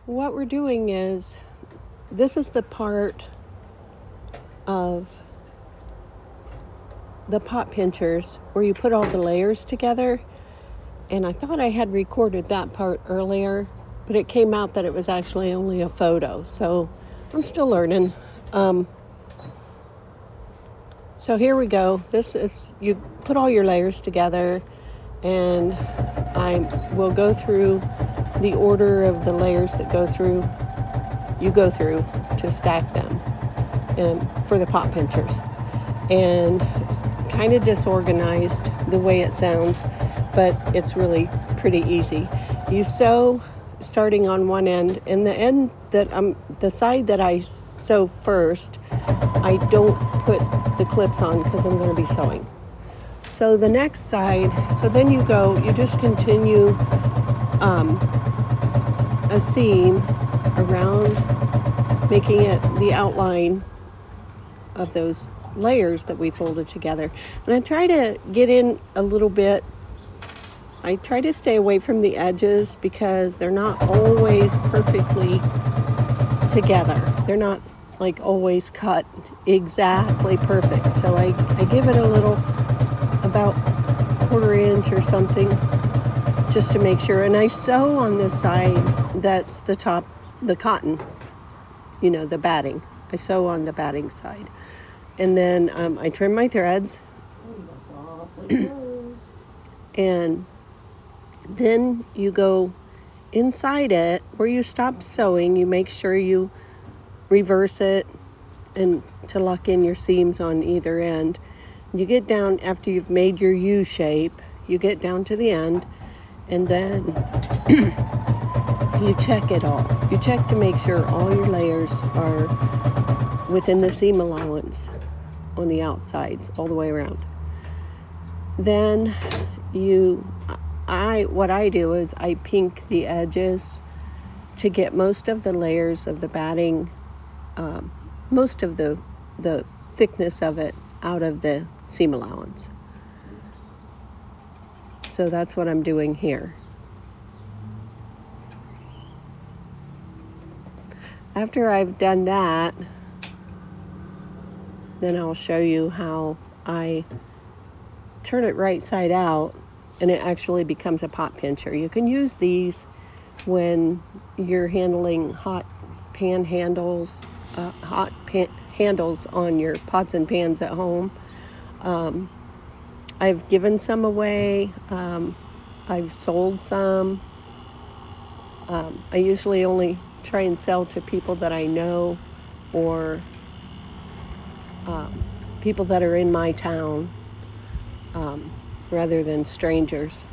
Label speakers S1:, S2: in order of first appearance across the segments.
S1: What we're doing is, this is the part of the pot pinchers where you put all the layers together. And I thought I had recorded that part earlier, but it came out that it was actually only a photo. So I'm still learning. So here we go. This is, you put all your layers together, and I will go through the order of the layers that you go through to stack them for the pot pinchers. And it's kind of disorganized the way it sounds, but it's really pretty easy. You sew starting on one end, and the side that I sew first, I don't put the clips on because I'm going to be sewing. So the next side, so then you just continue a seam around, making it the outline of those layers that we folded together. And I try to get in a little bit. I try to stay away from the edges because they're not always perfectly together. They're not like always cut exactly perfect. So I give it a little, about 1/4 inch or something, just to make sure. And I sew on this side that's the top, the cotton, the batting. I sew on the batting side. And then I trim my threads.
S2: That's awfully close.
S1: And then you go inside it where you stop sewing. You make sure you reverse it and to lock in your seams on either end. You get down after you've made your U shape. You get down to the end, and then you check it all. You check to make sure all your layers are within the seam allowance on the outsides all the way around. Then what I do is I pink the edges to get most of the layers of the batting, most of the thickness of it out of the seam allowance. So that's what I'm doing here. After I've done that, then I'll show you how I turn it right side out, and it actually becomes a pot pincher. You can use these when you're handling hot handles on your pots and pans at home. I've given some away. I've sold some. I usually only try and sell to people that I know, or people that are in my town, rather than strangers.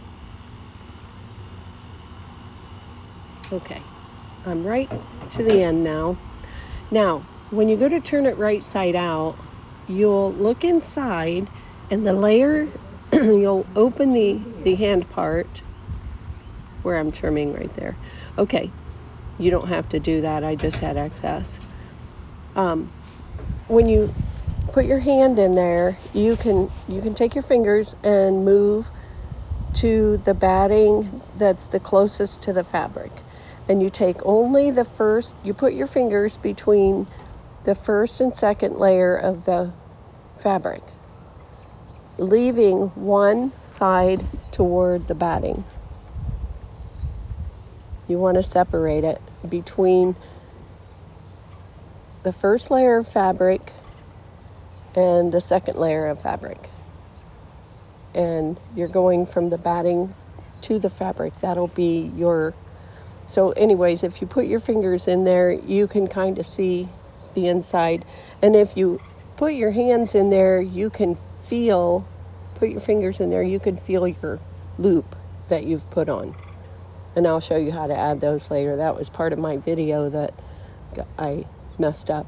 S1: Okay, I'm right to the end now. Now, when you go to turn it right side out, you'll look inside, and the layer, you'll open the hand part where I'm trimming right there. Okay, you don't have to do that. I just had excess. When you put your hand in there, you can take your fingers and move to the batting that's the closest to the fabric. And you take only you put your fingers between the first and second layer of the fabric, leaving one side toward the batting. You want to separate it between the first layer of fabric and the second layer of fabric. And you're going from the batting to the fabric. That'll be so anyways, if you put your fingers in there, you can kind of see the inside. And if you put your hands in there, put your fingers in there, you can feel your loop that you've put on. And I'll show you how to add those later. That was part of my video that I messed up,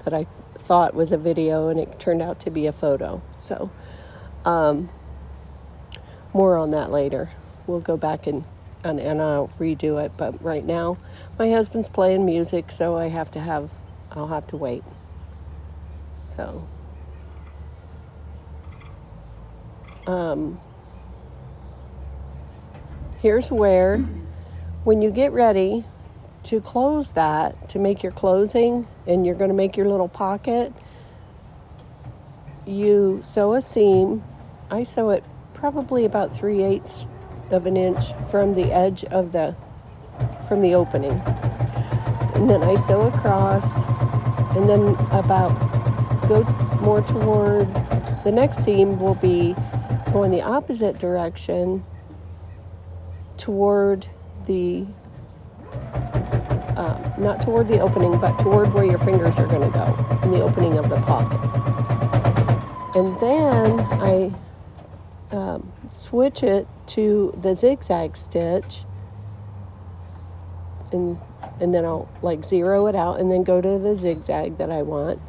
S1: that I thought was a video, and it turned out to be a photo. So more on that later. We'll go back and I'll redo it. But right now, my husband's playing music, so I'll have to wait. So here's where, when you get ready to close that, to make your closing, and you're going to make your little pocket, you sew a seam. I sew it probably about 3/8 of an inch from the edge of from the opening. And then I sew across, and then about go more toward the next seam will be going the opposite direction toward the not toward the opening, but toward where your fingers are going to go in the opening of the pocket. And then I switch it to the zigzag stitch, and then I'll like zero it out and then go to the zigzag that I want.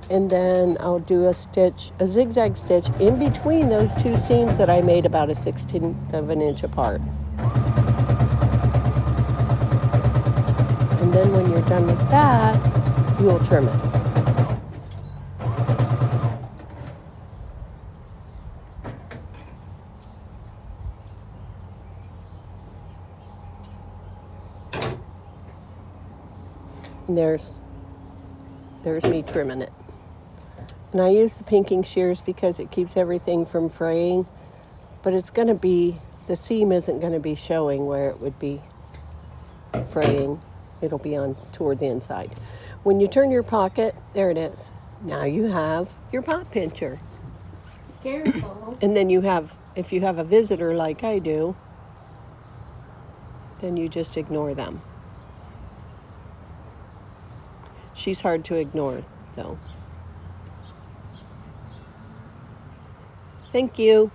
S1: And then I'll do a zigzag stitch in between those two seams that I made about a 1/16 of an inch apart. And then when you're done with that, you will trim it. And there's me trimming it. And I use the pinking shears because it keeps everything from fraying, but the seam isn't going to be showing where it would be fraying. It'll be on toward the inside. When you turn your pocket, there it is. Now you have your pot pincher.
S2: Careful.
S1: And then if you have a visitor like I do, then you just ignore them. She's hard to ignore, though. Thank you.